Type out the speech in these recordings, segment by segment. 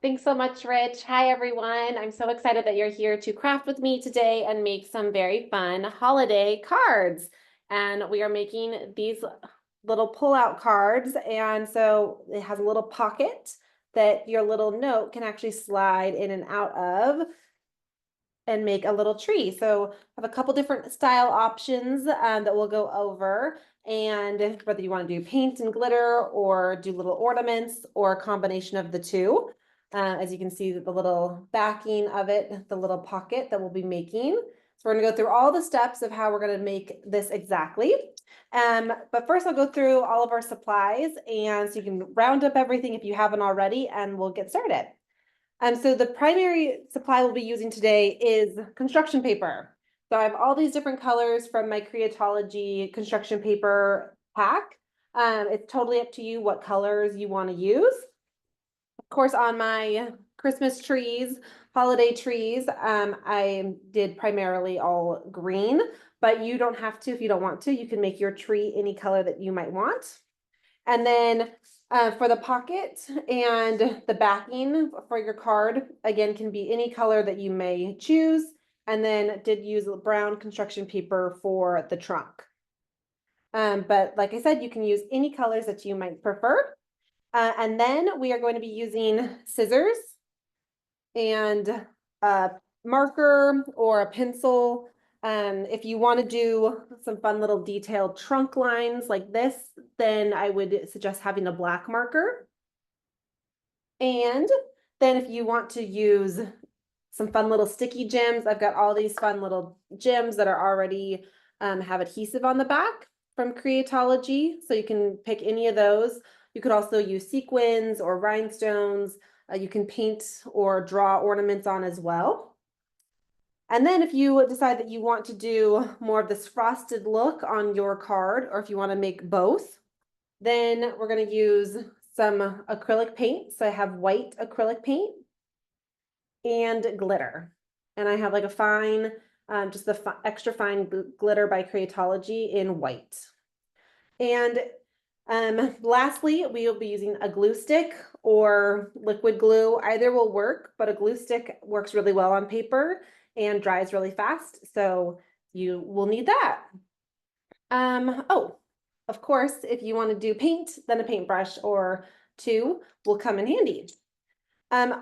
Thanks so much, Rich. Hi, everyone. I'm so excited that you're here to craft with me today and make some very fun holiday cards. And we are making these little pull-out cards. And so it has a little pocket that your little note can actually slide in and out of and make a little tree. So I have a couple different style options that we'll go over. And whether you want to do paint and glitter or do little ornaments or a combination of the two. As you can see, the little backing of it, the little pocket that we'll be making. So we're going to go through all the steps of how we're going to make this exactly. But first I'll go through all of our supplies, and so you can round up everything if you haven't already, and we'll get started. So the primary supply we'll be using today is construction paper. So I have all these different colors from my Creatology construction paper pack. It's totally up to you what colors you want to use. Of course, on my Christmas trees, holiday trees, I did primarily all green, but you don't have to if you don't want to. You can make your tree any color that you might want. And then for the pocket and the backing for your card, again, can be any color that you may choose. And then did use brown construction paper for the trunk. But like I said, you can use any colors that you might prefer. And then we are going to be using scissors and a marker or a pencil. If you want to do some fun little detailed trunk lines like this, then I would suggest having a black marker. And then if you want to use some fun little sticky gems, I've got all these fun little gems that are already have adhesive on the back from Creatology. So you can pick any of those. You could also use sequins or rhinestones. You can paint or draw ornaments on as well. And then if you decide that you want to do more of this frosted look on your card, or if you want to make both, then we're going to use some acrylic paint. So I have white acrylic paint and glitter. And I have like a fine, just the extra fine glitter by Creatology in white. And lastly, we will be using a glue stick or liquid glue. Either will work, but a glue stick works really well on paper and dries really fast. So you will need that. Oh, of course, if you want to do paint, then a paintbrush or two will come in handy.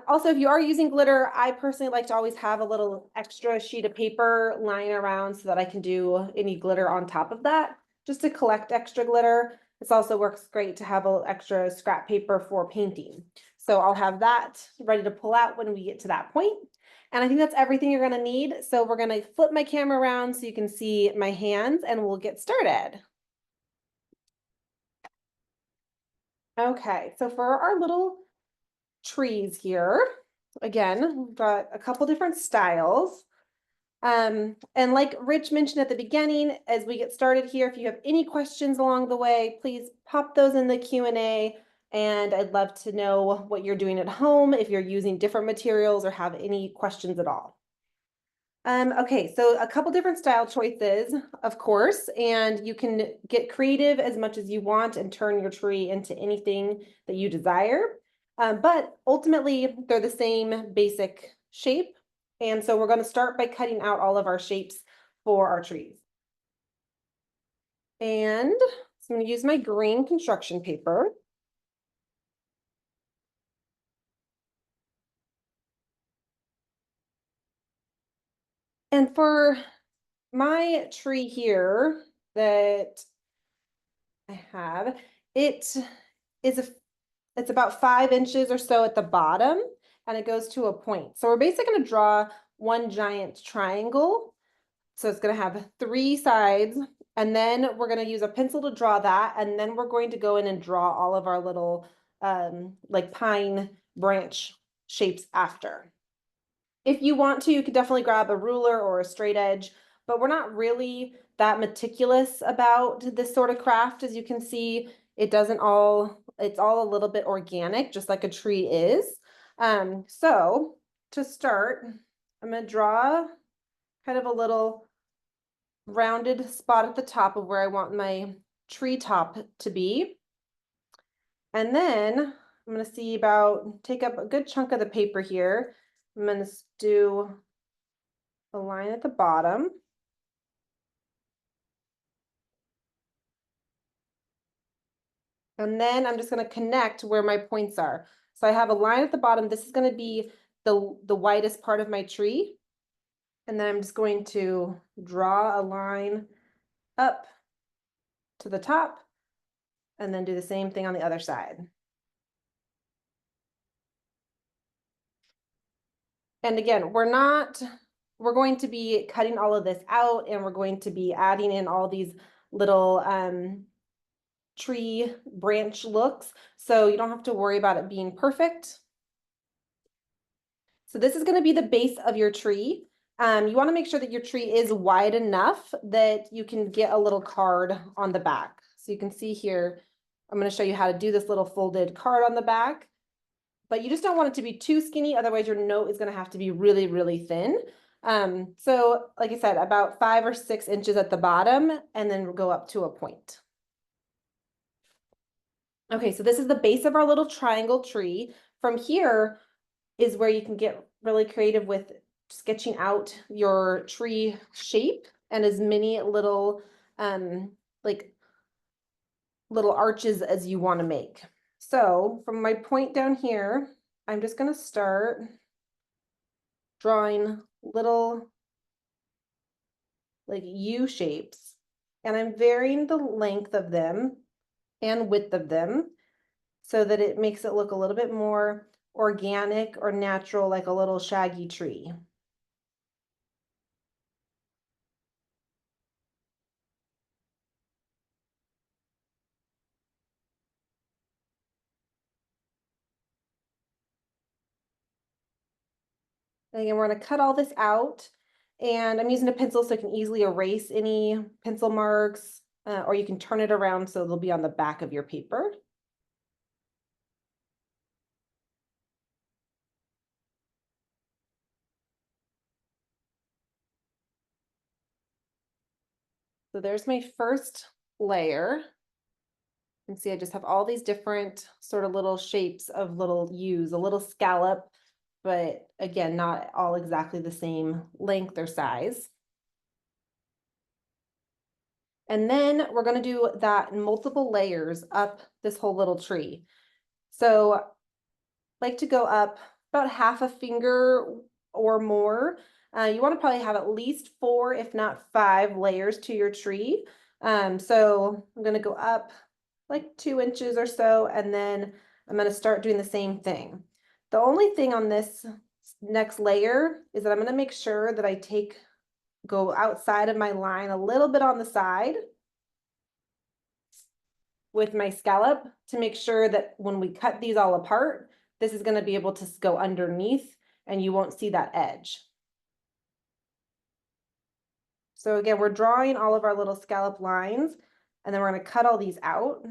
Also, if you are using glitter, I personally like to always have a little extra sheet of paper lying around so that I can do any glitter on top of that, just to collect extra glitter. This also works great to have a little extra scrap paper for painting. So I'll have that ready to pull out when we get to that point. And I think that's everything you're gonna need. So we're gonna flip my camera around so you can see my hands, and we'll get started. Okay, so for our little trees here, again, we've got a couple different styles. And like Rich mentioned at the beginning, as we get started here, if you have any questions along the way, please pop those in the Q&A, and I'd love to know what you're doing at home, if you're using different materials or have any questions at all. Okay, so a couple different style choices, of course, and you can get creative as much as you want and turn your tree into anything that you desire. But ultimately, they're the same basic shape. And so we're going to start by cutting out all of our shapes for our trees. And so I'm going to use my green construction paper. And for my tree here that I have, it is it's about 5 inches or so at the bottom, and it goes to a point. So we're basically going to draw one giant triangle. So it's going to have 3 sides, and then we're going to use a pencil to draw that, and then we're going to go in and draw all of our little like pine branch shapes after. If you want to, you could definitely grab a ruler or a straight edge, but we're not really that meticulous about this sort of craft. As you can see, it's all a little bit organic, just like a tree is. So to start, I'm going to draw kind of a little rounded spot at the top of where I want my tree top to be. And then I'm I'm gonna see about, take up a good chunk of the paper here. I'm gonna do a line at the bottom. And then I'm just gonna connect where my points are. So I have a line at the bottom. This is gonna be the widest part of my tree. And then I'm just going to draw a line up to the top and then do the same thing on the other side. And again, we're going to be cutting all of this out and we're going to be adding in all these little tree branch looks. So you don't have to worry about it being perfect. So this is going to be the base of your tree. You want to make sure that your tree is wide enough that you can get a little card on the back. So you can see here, I'm going to show you how to do this little folded card on the back. But you just don't want it to be too skinny, otherwise your note is going to have to be really, really thin. So like I said, about 5 or 6 inches at the bottom, and then we'll go up to a point. Okay, so this is the base of our little triangle tree. From here is where you can get really creative with sketching out your tree shape and as many little like little arches as you want to make. So from my point down here, I'm just going to start drawing little like U shapes, and I'm varying the length of them and width of them so that it makes it look a little bit more organic or natural, like a little shaggy tree. And again, we're going to cut all this out, and I'm using a pencil so I can easily erase any pencil marks, or you can turn it around so they'll be on the back of your paper. So there's my first layer. You can see I just have all these different sort of little shapes of little U's, a little scallop, but again, not all exactly the same length or size. And then we're going to do that in multiple layers up this whole little tree. So I like to go up about half a finger or more. You want to probably have at least 4, if not 5 layers to your tree. So I'm going to go up like 2 inches or so, and then I'm going to start doing the same thing. The only thing on this next layer is that I'm going to make sure that I go outside of my line a little bit on the side with my scallop to make sure that when we cut these all apart, this is going to be able to go underneath and you won't see that edge. So again, we're drawing all of our little scallop lines, and then we're going to cut all these out.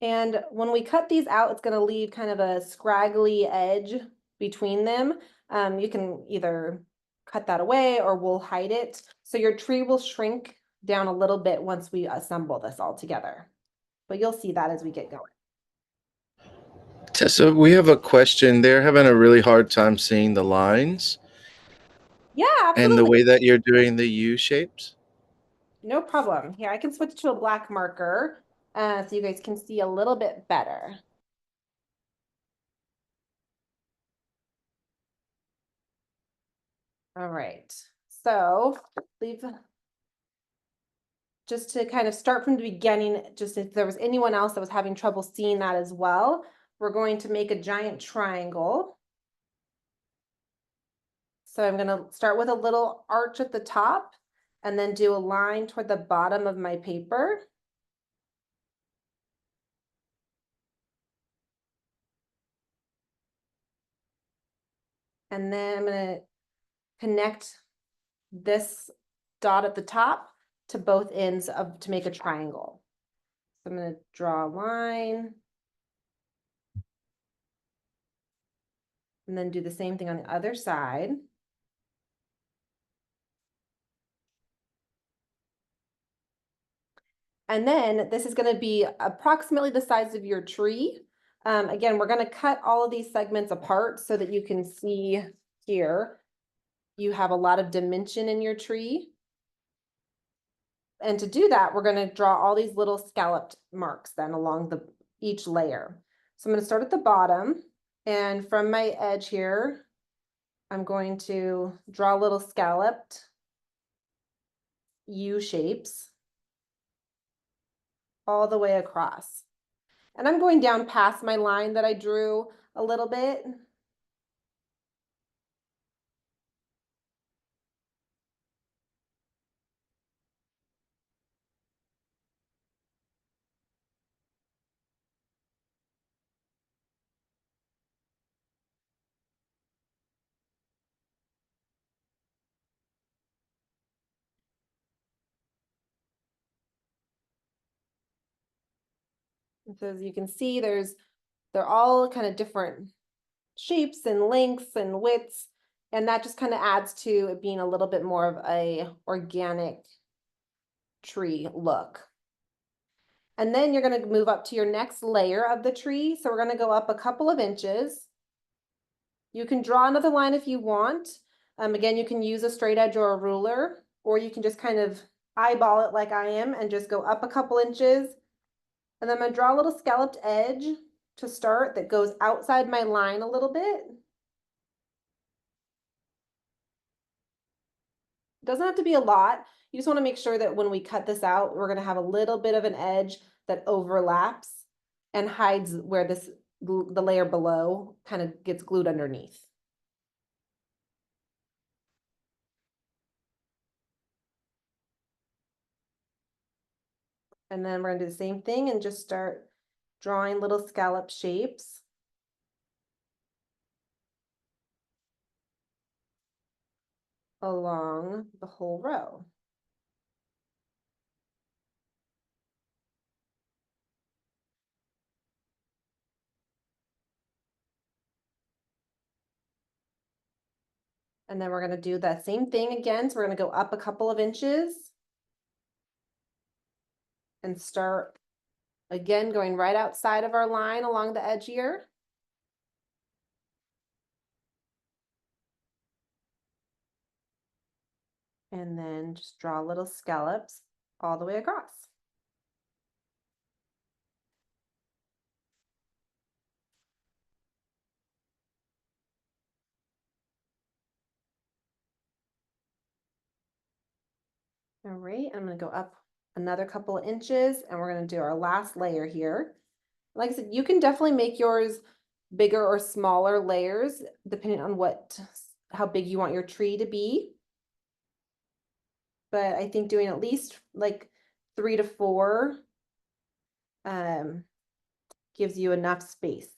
And when we cut these out, it's going to leave kind of a scraggly edge between them. You can either cut that away or we'll hide it. So your tree will shrink down a little bit once we assemble this all together. But you'll see that as we get going. Tessa, we have a question. They're having a really hard time seeing the lines Yeah, and the absolutely. way that you're doing the U shapes. No problem. Here, I can switch to a black marker so you guys can see a little bit better. All right. So leave just to kind of start from the beginning, just if there was anyone else that was having trouble seeing that as well, we're going to make a giant triangle. So I'm going to start with a little arch at the top and then do a line toward the bottom of my paper. And then I'm going to connect this dot at the top to both ends to make a triangle. So I'm going to draw a line. And then do the same thing on the other side. And then this is going to be approximately the size of your tree. Again, we're going to cut all of these segments apart so that you can see here. You have a lot of dimension in your tree. And to do that, we're going to draw all these little scalloped marks then along each layer. So I'm going to start at the bottom, and from my edge here, I'm going to draw little scalloped U shapes all the way across. And I'm going down past my line that I drew a little bit. And so as you can see, they're all kind of different shapes and lengths and widths, and that just kind of adds to it being a little bit more of a organic tree look. And then you're going to move up to your next layer of the tree. So we're going to go up a couple of inches. You can draw another line if you want. Again, you can use a straight edge or a ruler, or you can just kind of eyeball it like I am and just go up a couple inches. And then I'm going to draw a little scalloped edge to start that goes outside my line a little bit. It doesn't have to be a lot. You just want to make sure that when we cut this out, we're going to have a little bit of an edge that overlaps and hides where the layer below kind of gets glued underneath. And then we're going to do the same thing and just start drawing little scallop shapes along the whole row. And then we're going to do that same thing again. So we're going to go up a couple of inches and start again going right outside of our line along the edge here. And then just draw little scallops all the way across. All right, I'm going to go up another couple of inches and we're going to do our last layer here. Like I said, you can definitely make yours bigger or smaller layers depending on how big you want your tree to be. But I think doing at least like 3 to 4 gives you enough space.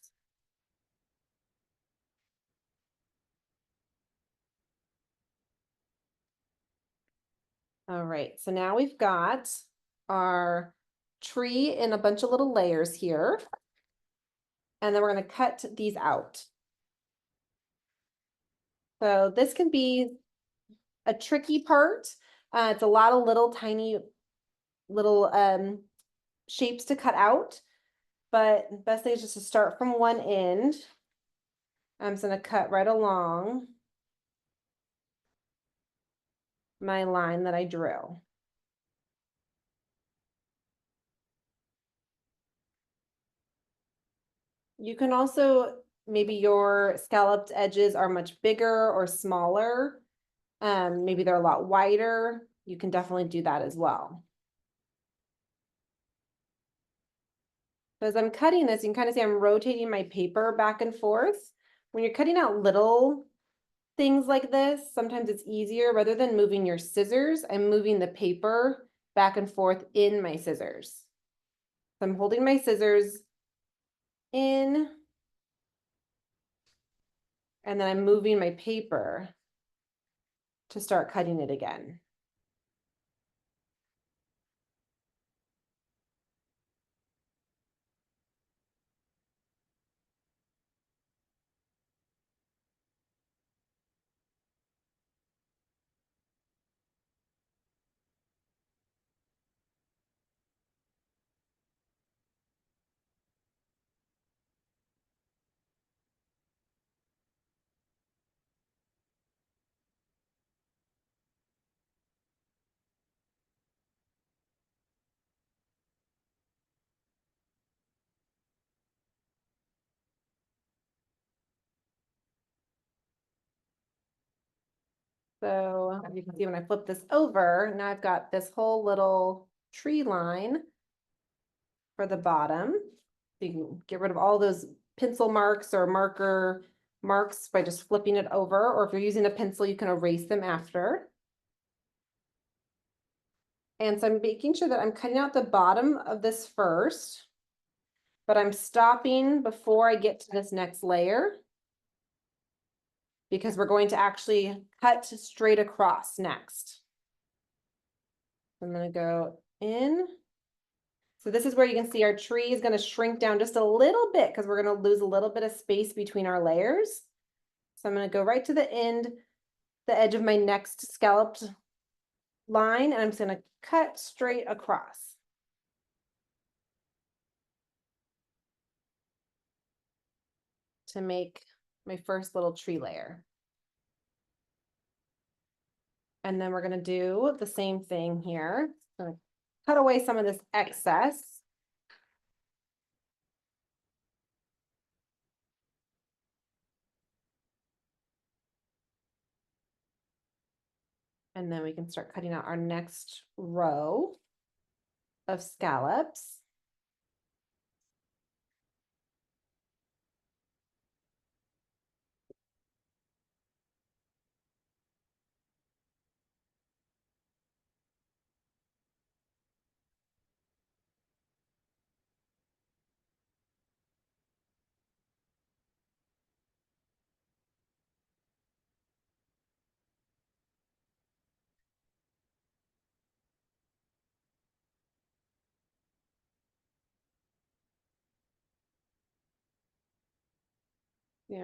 All right, so now we've got our tree in a bunch of little layers here. And then we're going to cut these out. So this can be a tricky part. It's a lot of little tiny little shapes to cut out, but the best thing is just to start from one end. I'm just going to cut right along my line that I drew. You can also, maybe your scalloped edges are much bigger or smaller. Maybe they're a lot wider. You can definitely do that as well. So as I'm cutting this, you can kind of see I'm rotating my paper back and forth. When you're cutting out little things like this, sometimes it's easier rather than moving your scissors, I'm moving the paper back and forth in my scissors. So I'm holding my scissors in, and then I'm moving my paper to start cutting it again. So you can see when I flip this over, now I've got this whole little tree line for the bottom. You can get rid of all those pencil marks or marker marks by just flipping it over, or if you're using a pencil, you can erase them after. And so I'm making sure that I'm cutting out the bottom of this first, but I'm stopping before I get to this next layer, because we're going to actually cut straight across next. I'm gonna go in. So this is where you can see our tree is gonna shrink down just a little bit because we're gonna lose a little bit of space between our layers. So I'm gonna go right to the end, the edge of my next scalloped line, and I'm just gonna cut straight across. To make my first little tree layer. And then we're gonna do the same thing here. Gonna cut away some of this excess. And then we can start cutting out our next row of scallops.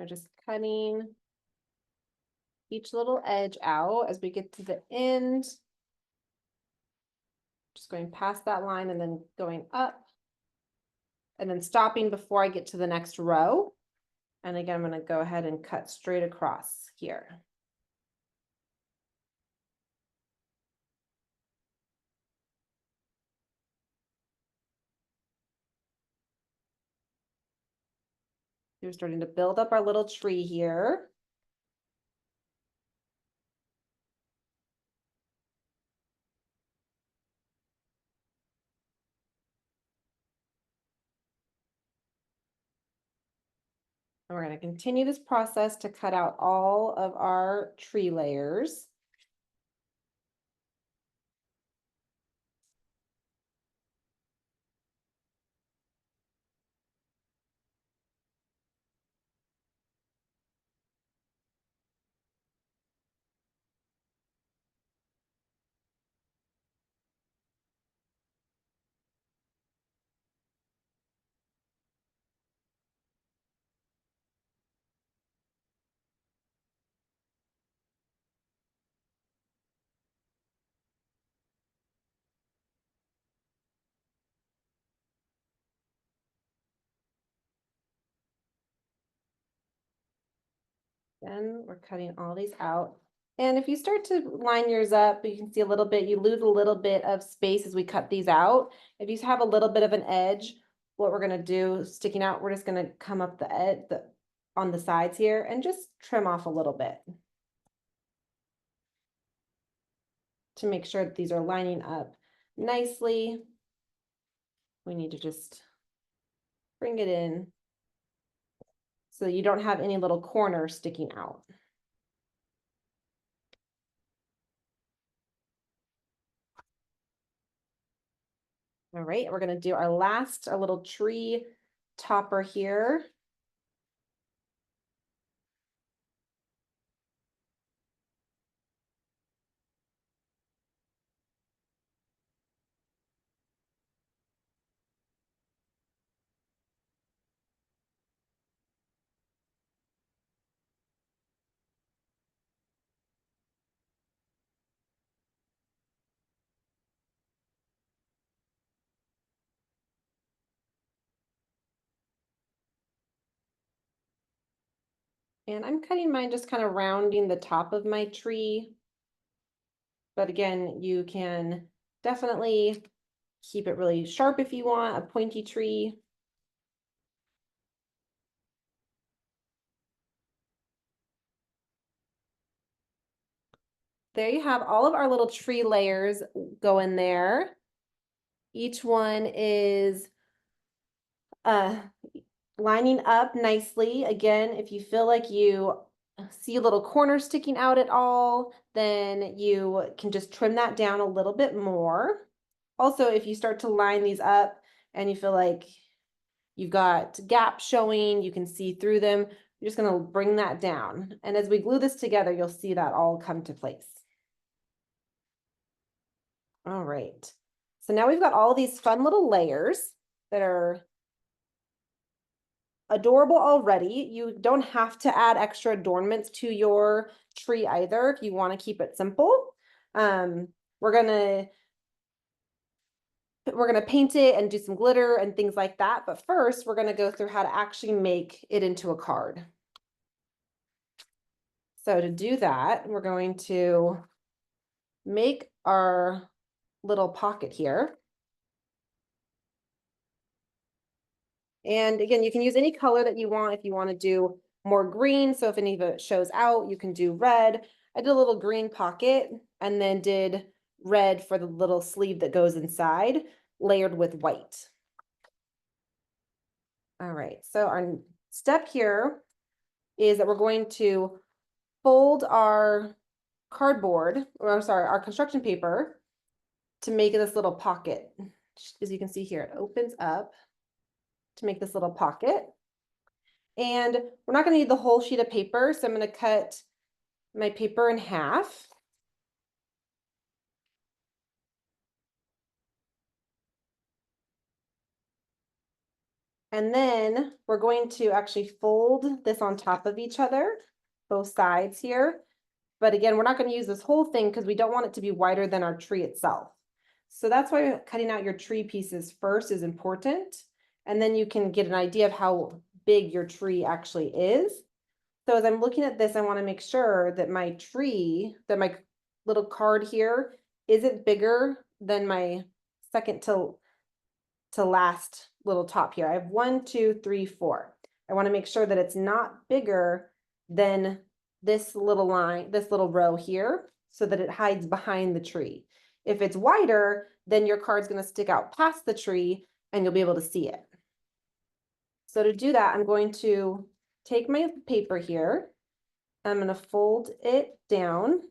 Just cutting each little edge out as we get to the end. Just going past that line and then going up. And then stopping before I get to the next row. And again, I'm gonna go ahead and cut straight across here. We're starting to build up our little tree here. And we're going to continue this process to cut out all of our tree layers. Then we're cutting all these out. And if you start to line yours up, you can see a little bit, you lose a little bit of space as we cut these out. If you have a little bit of an edge, what we're gonna do sticking out, we're just gonna come up the edge on the sides here and just trim off a little bit. To make sure that these are lining up nicely. We need to just bring it in so you don't have any little corners sticking out. All right, we're gonna do our last, our little tree topper here. And I'm cutting mine just kind of rounding the top of my tree. But again, you can definitely keep it really sharp if you want, a pointy tree. There you have all of our little tree layers go in there. Each one is uh, lining up nicely. Again, if you feel like you see a little corner sticking out at all, then you can just trim that down a little bit more. Also, if you start to line these up and you feel like you've got gaps showing, you can see through them, you're just gonna bring that down. And as we glue this together, you'll see that all come to place. All right. So now we've got all these fun little layers that are adorable already. You don't have to add extra adornments to your tree either if you want to keep it simple. We're gonna paint it and do some glitter and things like that. But first, we're gonna go through how to actually make it into a card. So to do that, we're going to make our little pocket here. And again, you can use any color that you want if you want to do more green. So if any of it shows out, you can do red. I did a little green pocket and then did red for the little sleeve that goes inside, layered with white. All right, so our step here is that we're going to fold our cardboard, or I'm sorry, our construction paper to make this little pocket. As you can see here, it opens up to make this little pocket. And we're not going to need the whole sheet of paper, so I'm going to cut my paper in half. And then we're going to actually fold this on top of each other, both sides here. But again, we're not going to use this whole thing because we don't want it to be wider than our tree itself. So that's why cutting out your tree pieces first is important. And then you can get an idea of how big your tree actually is. So as I'm looking at this, I want to make sure that my tree, that my little card here isn't bigger than my second to last little top here. I have 1, 2, 3, 4. I want to make sure that it's not bigger than this little line, this little row here, so that it hides behind the tree. If it's wider, then your card's going to stick out past the tree and you'll be able to see it. So to do that, I'm going to take my paper here. I'm going to fold it down.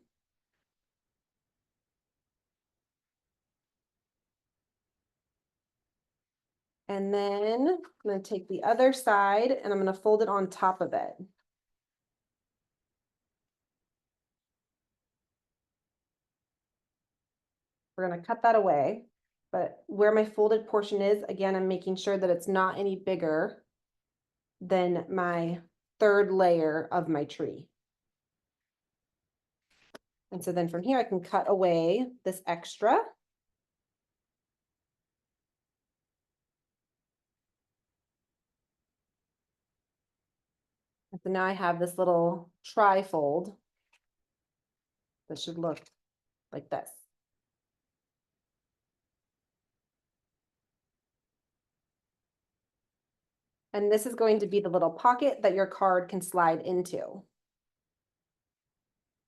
And then I'm going to take the other side and I'm going to fold it on top of it. We're going to cut that away. But where my folded portion is, again, I'm making sure that it's not any bigger than my third layer of my tree. And so then from here, I can cut away this extra. And so now I have this little tri-fold that should look like this. And this is going to be the little pocket that your card can slide into.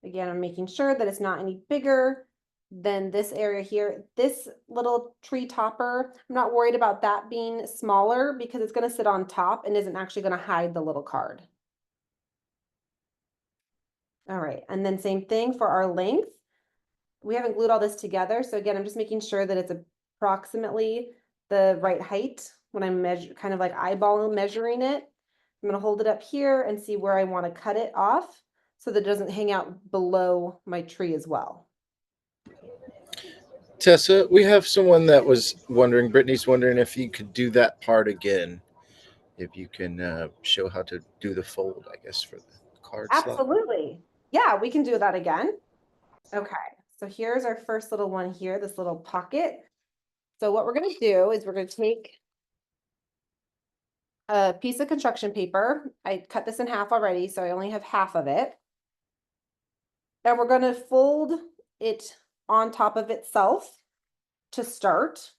Again, I'm making sure that it's not any bigger than this area here. This little tree topper, I'm not worried about that being smaller because it's going to sit on top and isn't actually going to hide the little card. All right, and then same thing for our length. We haven't glued all this together, so again, I'm just making sure that it's approximately the right height when I'm kind of like eyeball measuring it. I'm going to hold it up here and see where I want to cut it off so that it doesn't hang out below my tree as well. Tessa, we have someone that was wondering, Brittany's wondering if you could do that part again. If you can show how to do the fold, I guess, for the card slot. Absolutely. Yeah, we can do that again. Okay, so here's our first little one here, this little pocket. So what we're going to do is we're going to take a piece of construction paper. I cut this in half already, so I only have half of it. And we're going to fold it on top of itself to start.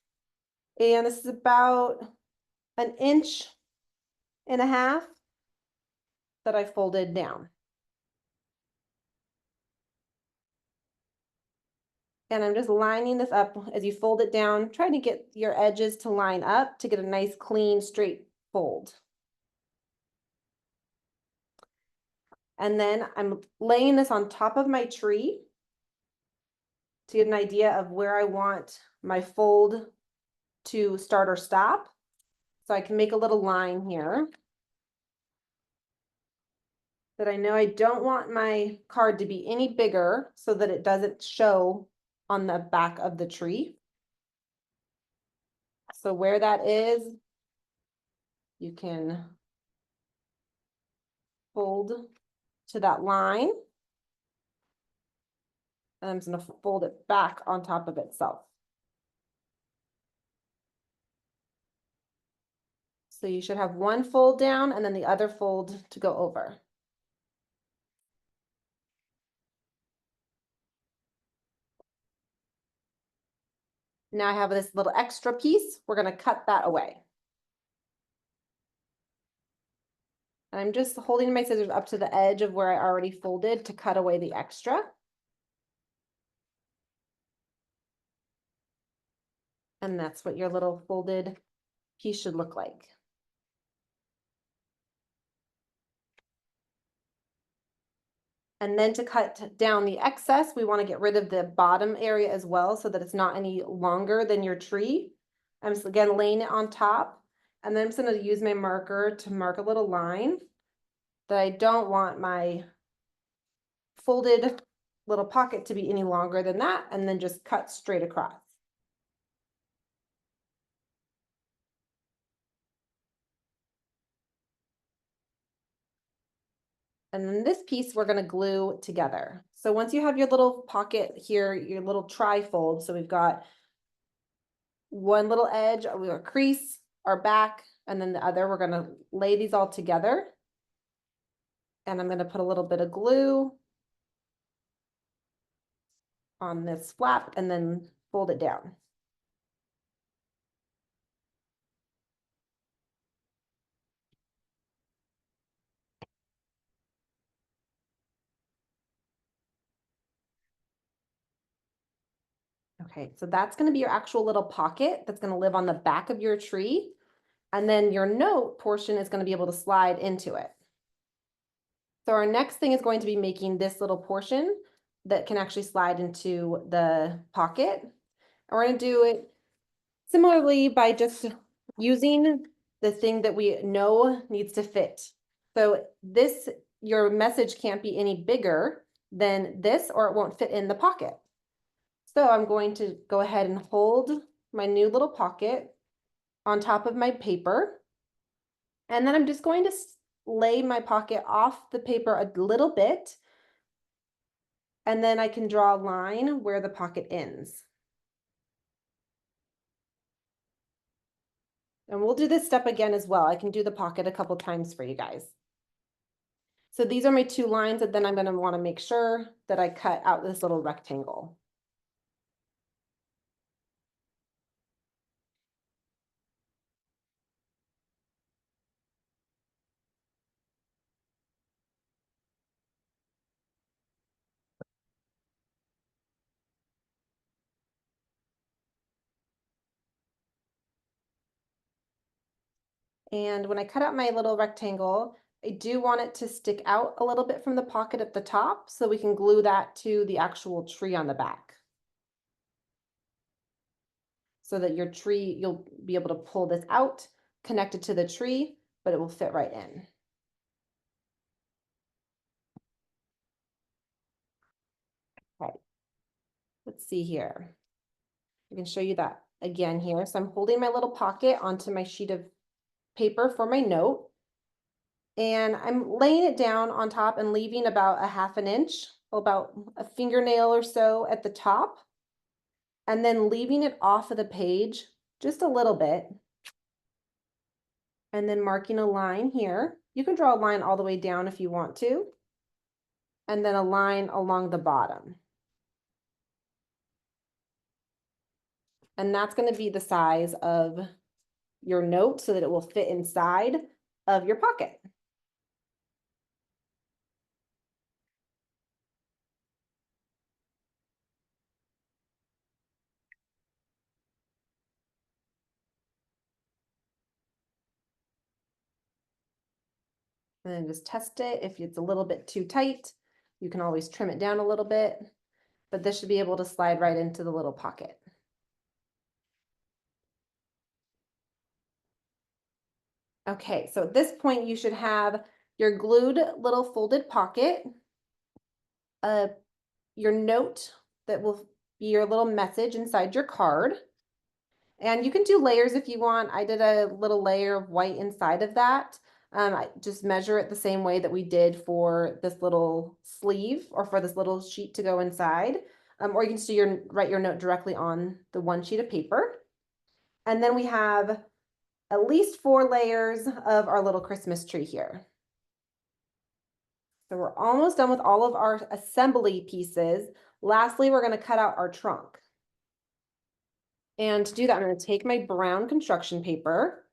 And this is about 1.5 inches that I folded down. And I'm just lining this up as you fold it down, trying to get your edges to line up to get a nice, clean, straight fold. And then I'm laying this on top of my tree to get an idea of where I want my fold to start or stop. So I can make a little line here that I know I don't want my card to be any bigger so that it doesn't show on the back of the tree. So where that is, you can fold to that line. And I'm just going to fold it back on top of itself. So you should have one fold down and then the other fold to go over. Now I have this little extra piece. We're going to cut that away. I'm just holding my scissors up to the edge of where I already folded to cut away the extra. And that's what your little folded piece should look like. And then to cut down the excess, we want to get rid of the bottom area as well so that it's not any longer than your tree. I'm just again laying it on top. And then I'm just going to use my marker to mark a little line that I don't want my folded little pocket to be any longer than that, and then just cut straight across. And then this piece we're going to glue together. So once you have your little pocket here, your little tri-fold, so we've got one little edge, we got a crease, our back, and then the other, we're going to lay these all together. And I'm going to put a little bit of glue on this flap and then fold it down. Okay, so that's going to be your actual little pocket that's going to live on the back of your tree. And then your note portion is going to be able to slide into it. So our next thing is going to be making this little portion that can actually slide into the pocket. And we're going to do it similarly by just using the thing that we know needs to fit. So this, your message can't be any bigger than this or it won't fit in the pocket. So I'm going to go ahead and hold my new little pocket on top of my paper. And then I'm just going to lay my pocket off the paper a little bit. And then I can draw a line where the pocket ends. And we'll do this step again as well. I can do the pocket a couple times for you guys. So these are my two lines, and then I'm going to want to make sure that I cut out this little rectangle. And when I cut out my little rectangle, I do want it to stick out a little bit from the pocket at the top so we can glue that to the actual tree on the back. So that your tree, you'll be able to pull this out, connect it to the tree, but it will fit right in. Okay, let's see here. I can show you that again here. So I'm holding my little pocket onto my sheet of paper for my note. And I'm laying it down on top and leaving about 1/2 inch, about a fingernail or so at the top. And then leaving it off of the page just a little bit. and then marking a line here. You can draw a line all the way down if you want to, and then a line along the bottom. And that's going to be the size of your note so that it will fit inside of your pocket. And then just test it. If it's a little bit too tight, you can always trim it down a little bit, but this should be able to slide right into the little pocket. Okay, so at this point you should have your glued little folded pocket, your note that will be your little message inside your card. And you can do layers if you want. I did a little layer of white inside of that. I just measure it the same way that we did for this little sleeve or for this little sheet to go inside. Or you can just write your note directly on the one sheet of paper. And then we have at least 4 layers of our little Christmas tree here. So we're almost done with all of our assembly pieces. Lastly, we're going to cut out our trunk. And to do that, I'm going to take my brown construction paper,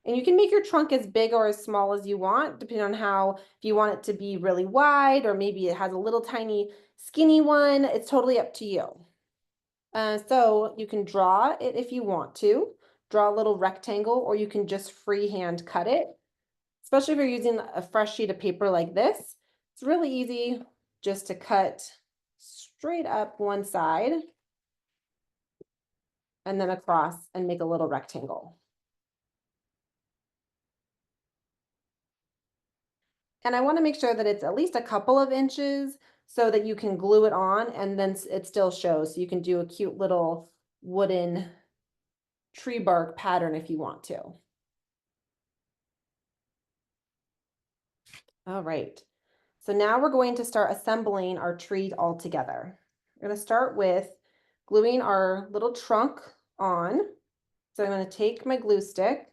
and you can make your trunk as big or as small as you want, depending on if you want it to be really wide, or maybe it has a little tiny skinny one. It's totally up to you. So you can draw it if you want to, draw a little rectangle, or you can just freehand cut it. Especially if you're using a fresh sheet of paper like this, it's really easy just to cut straight up one side and then across and make a little rectangle. And I want to make sure that it's at least a couple of inches so that you can glue it on and then it still shows. So you can do a cute little wooden tree bark pattern if you want to. All right. So now we're going to start assembling our tree all together. We're going to start with gluing our little trunk on. So I'm going to take my glue stick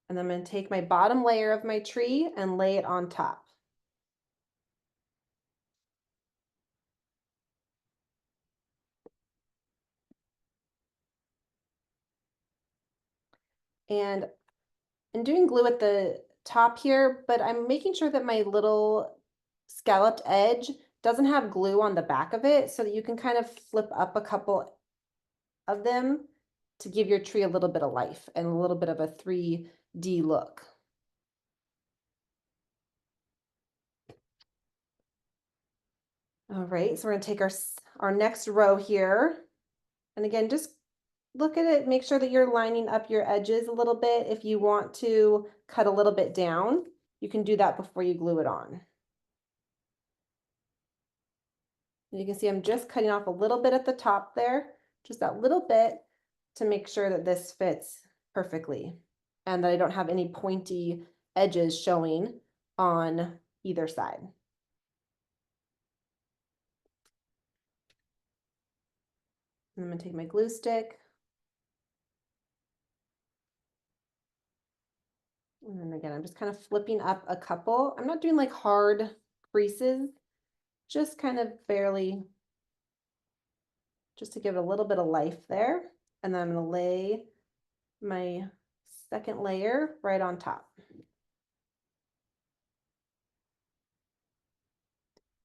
and I'm going to take my bottom layer of my tree and lay it on top. And I'm doing glue at the top here, but I'm making sure that my little scalloped edge doesn't have glue on the back of it so that you can kind of flip up a couple of them to give your tree a little bit of life and a little bit of a 3D look. All right, so we're gonna take our next row here. And again, just look at it, make sure that you're lining up your edges a little bit. If you want to cut a little bit down, you can do that before you glue it on. And you can see I'm just cutting off a little bit at the top there, just that little bit to make sure that this fits perfectly and that I don't have any pointy edges showing on either side. And I'm gonna take my glue stick. And then again, I'm just kind of flipping up a couple. I'm not doing like hard creases, just kind of barely, just to give it a little bit of life there. And then I'm gonna lay my second layer right on top.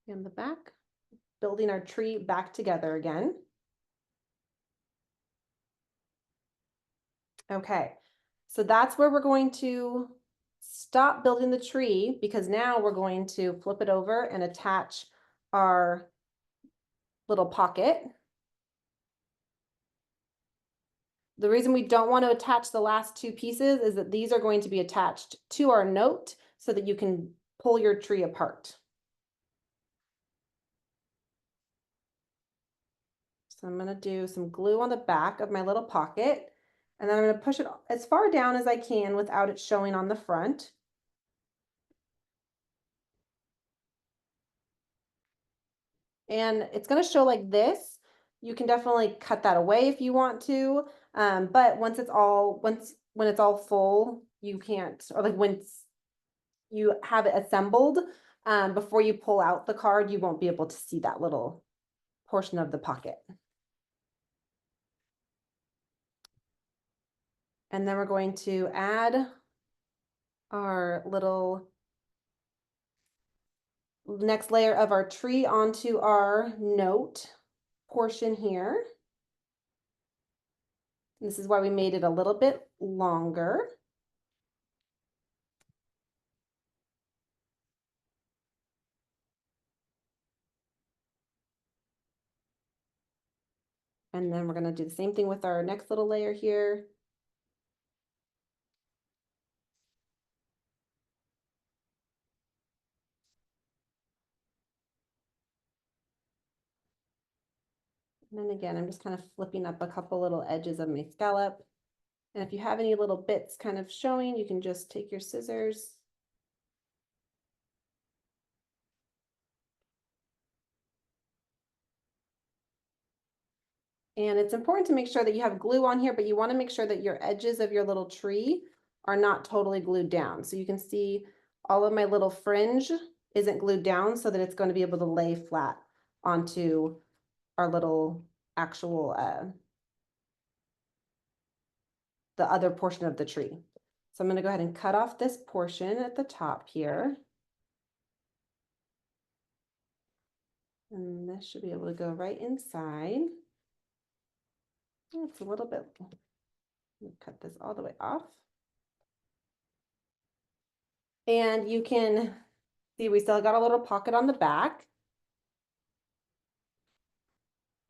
In the back, building our tree back together again. Okay, so that's where we're going to stop building the tree because now we're going to flip it over and attach our little pocket. The reason we don't want to attach the last 2 pieces is that these are going to be attached to our note so that you can pull your tree apart. So I'm going to do some glue on the back of my little pocket, and then I'm going to push it as far down as I can without it showing on the front. And it's going to show like this you can definitely cut that away if you want to. But when it's all full, you can't, or like once you have it assembled, before you pull out the card, you won't be able to see that little portion of the pocket. And then we're going to add our little next layer of our tree onto our note portion here. This is why we made it a little bit longer. And then we're going to do the same thing with our next little layer here. And then again, I'm just kind of flipping up a couple little edges of my scallop. And if you have any little bits kind of showing, you can just take your scissors. And it's important to make sure that you have glue on here, but you want to make sure that your edges of your little tree are not totally glued down. So you can see all of my little fringe isn't glued down so that it's going to be able to lay flat onto our little actual the other portion of the tree. So I'm going to go ahead and cut off this portion at the top here. And this should be able to go right inside. It's a little bit, cut this all the way off. And you can see we still got a little pocket on the back.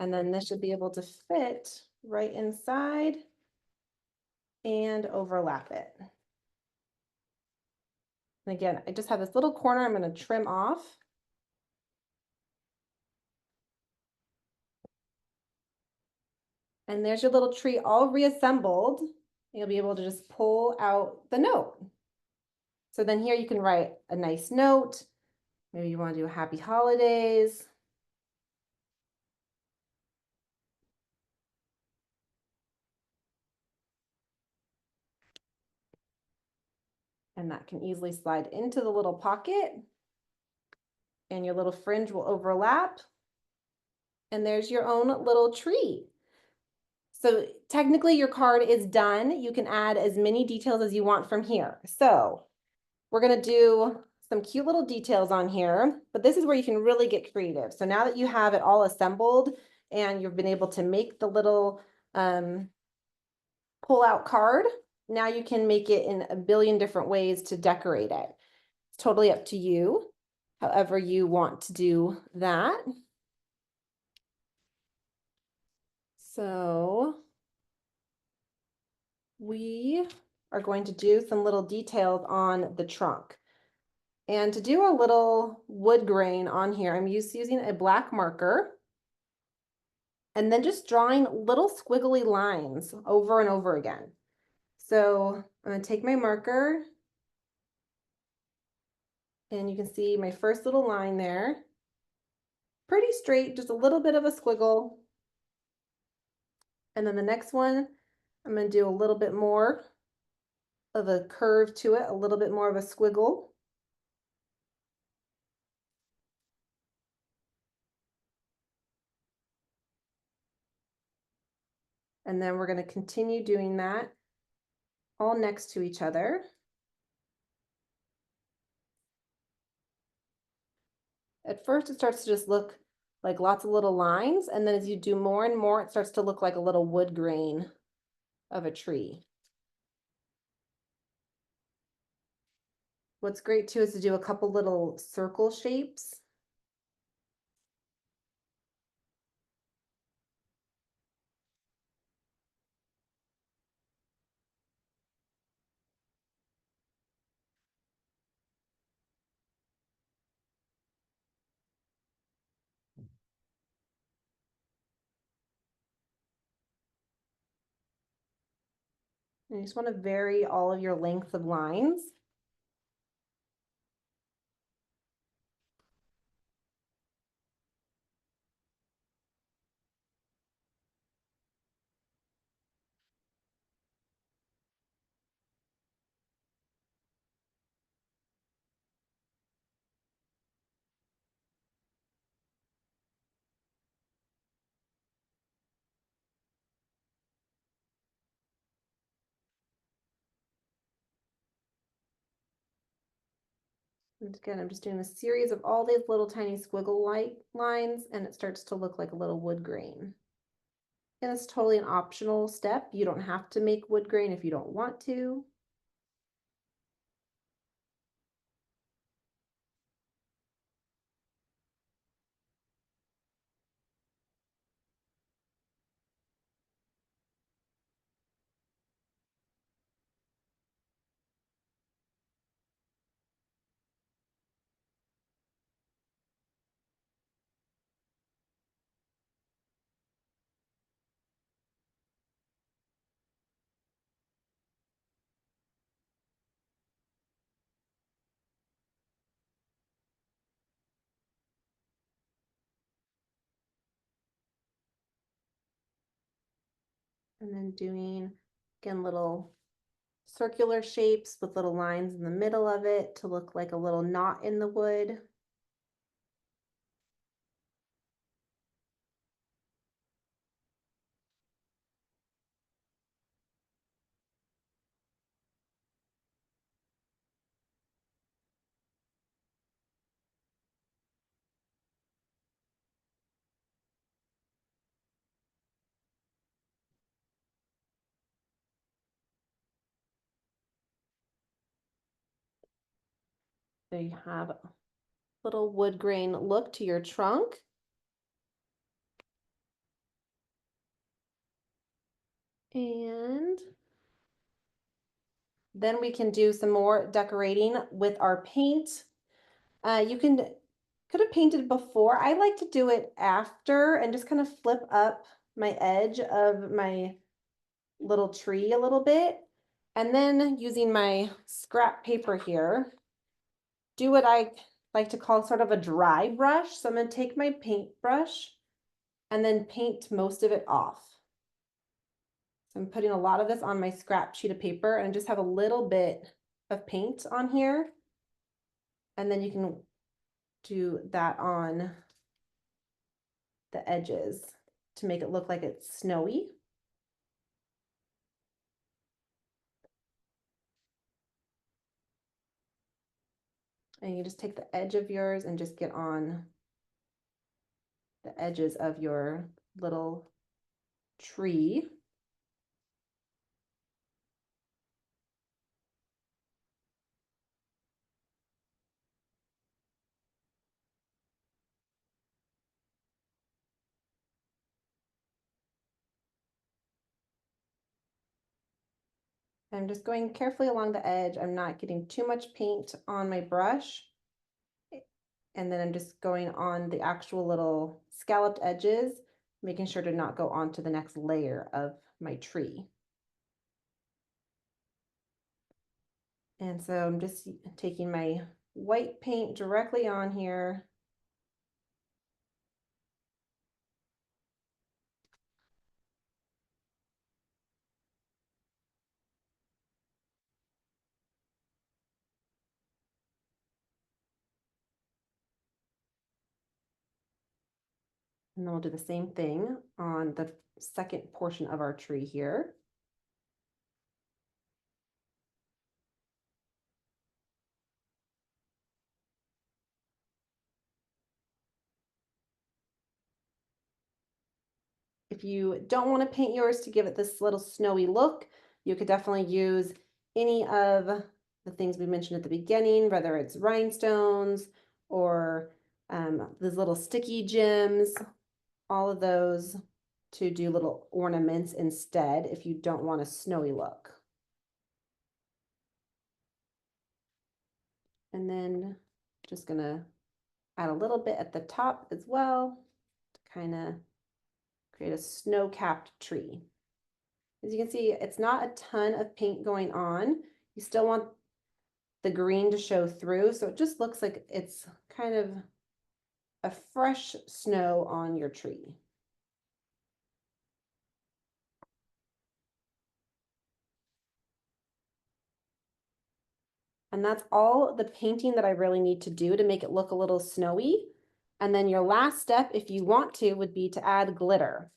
And then this should be able to fit right inside and overlap it. And again, I just have this little corner I'm going to trim off. And there's your little tree all reassembled. You'll be able to just pull out the note. So then here you can write a nice note. Maybe you want to do happy holidays. And that can easily slide into the little pocket. And your little fringe will overlap. And there's your own little tree. So technically your card is done. You can add as many details as you want from here. So we're going to do some cute little details on here, but this is where you can really get creative. So now that you have it all assembled and you've been able to make the little pull out card, now you can make it in a billion different ways to decorate it. It's totally up to you, however you want to do that. So we are going to do some little details on the trunk. And to do a little wood grain on here, I'm using a black marker and then just drawing little squiggly lines over and over again. So I'm going to take my marker and you can see my first little line there. Pretty straight, just a little bit of a squiggle. And then the next one, I'm going to do a little bit more of a curve to it, a little bit more of a squiggle. And then we're going to continue doing that all next to each other. At first, it starts to just look like lots of little lines. And then as you do more and more, it starts to look like a little wood grain of a tree. What's great too is to do a couple little circle shapes. And you just want to vary all of your length of lines. And again, I'm just doing a series of all these little tiny squiggle light lines, and it starts to look like a little wood grain. And it's totally an optional step. You don't have to make wood grain if you don't want to. And then doing, again, little circular shapes with little lines in the middle of it to look like a little knot in the wood. So you have a little wood grain look to your trunk. And then we can do some more decorating with our paint. You could have painted before. I like to do it after and just kind of flip up my edge of my little tree a little bit. And then using my scrap paper here, do what I like to call sort of a dry brush. So I'm going to take my paintbrush and then paint most of it off. So I'm putting a lot of this on my scrap sheet of paper and just have a little bit of paint on here. And then you can do that on the edges to make it look like it's snowy. And you just take the edge of yours and just get on the edges of your little tree. I'm just going carefully along the edge. I'm not getting too much paint on my brush. And then I'm just going on the actual little scalloped edges, making sure to not go on to the next layer of my tree. And so I'm just taking my white paint directly on here. And then we'll do the same thing on the second portion of our tree here. If you don't want to paint yours to give it this little snowy look, you could definitely use any of the things we mentioned at the beginning, whether it's rhinestones or these little sticky gems, all of those to do little ornaments instead if you don't want a snowy look. And then just gonna add a little bit at the top as well to kind of create a snow-capped tree. As you can see, it's not a ton of paint going on. You still want the green to show through, so it just looks like it's kind of a fresh snow on your tree. And that's all the painting that I really need to do to make it look a little snowy. And then your last step, if you want to, would be to add glitter.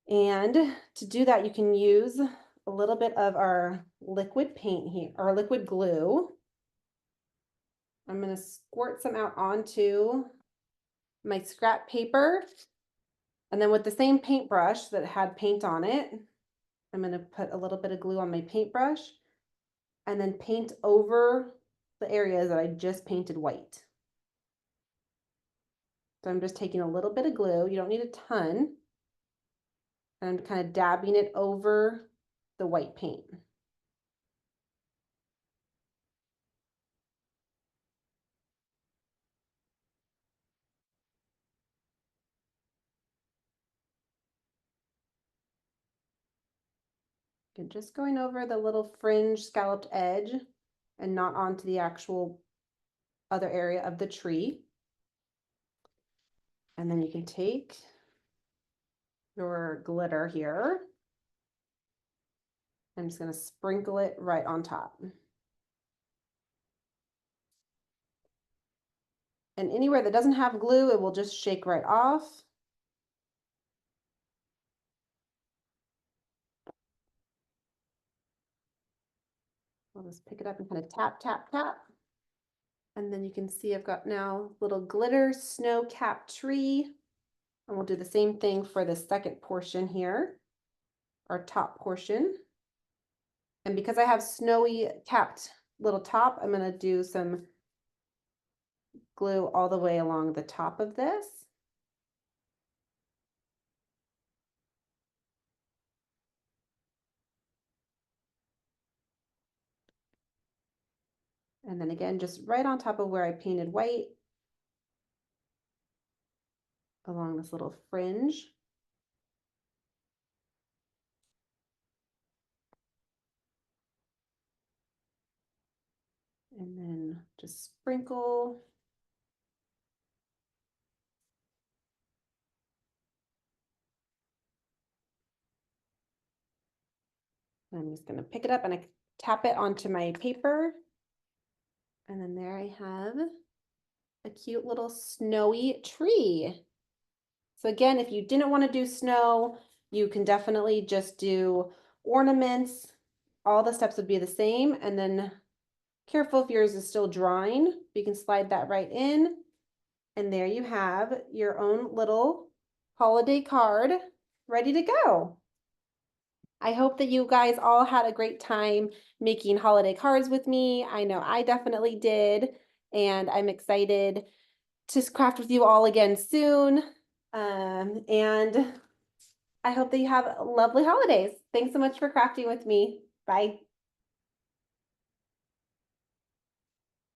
And to do that, you can use a little bit of our liquid paint here, or liquid glue. I'm gonna squirt some out onto my scrap paper. And then with the same paintbrush that had paint on it, I'm gonna put a little bit of glue on my paintbrush and then paint over the areas that I just painted white. So I'm just taking a little bit of glue. You don't need a ton. And I'm kind of dabbing it over the white paint. And just going over the little fringe scalloped edge and not onto the actual other area of the tree. And then you can take your glitter here. I'm just going to sprinkle it right on top. And anywhere that doesn't have glue, it will just shake right off. I'll just pick it up and kind of tap, tap, tap. And then you can see I've got now little glitter snow capped tree. And we'll do the same thing for the second portion here, our top portion. And because I have snowy capped little top, I'm going to do some glue all the way along the top of this. And then again, just right on top of where I painted white, along this little fringe. And then just sprinkle. I'm just going to pick it up and I tap it onto my paper. And then there I have a cute little snowy tree. So again, if you didn't want to do snow, you can definitely just do ornaments. All the steps would be the same. And then careful if yours is still drying, you can slide that right in. And there you have your own little holiday card ready to go. I hope that you guys all had a great time making holiday cards with me. I know I definitely did. And I'm excited to craft with you all again soon. And I hope that you have lovely holidays. Thanks so much for crafting with me. Bye.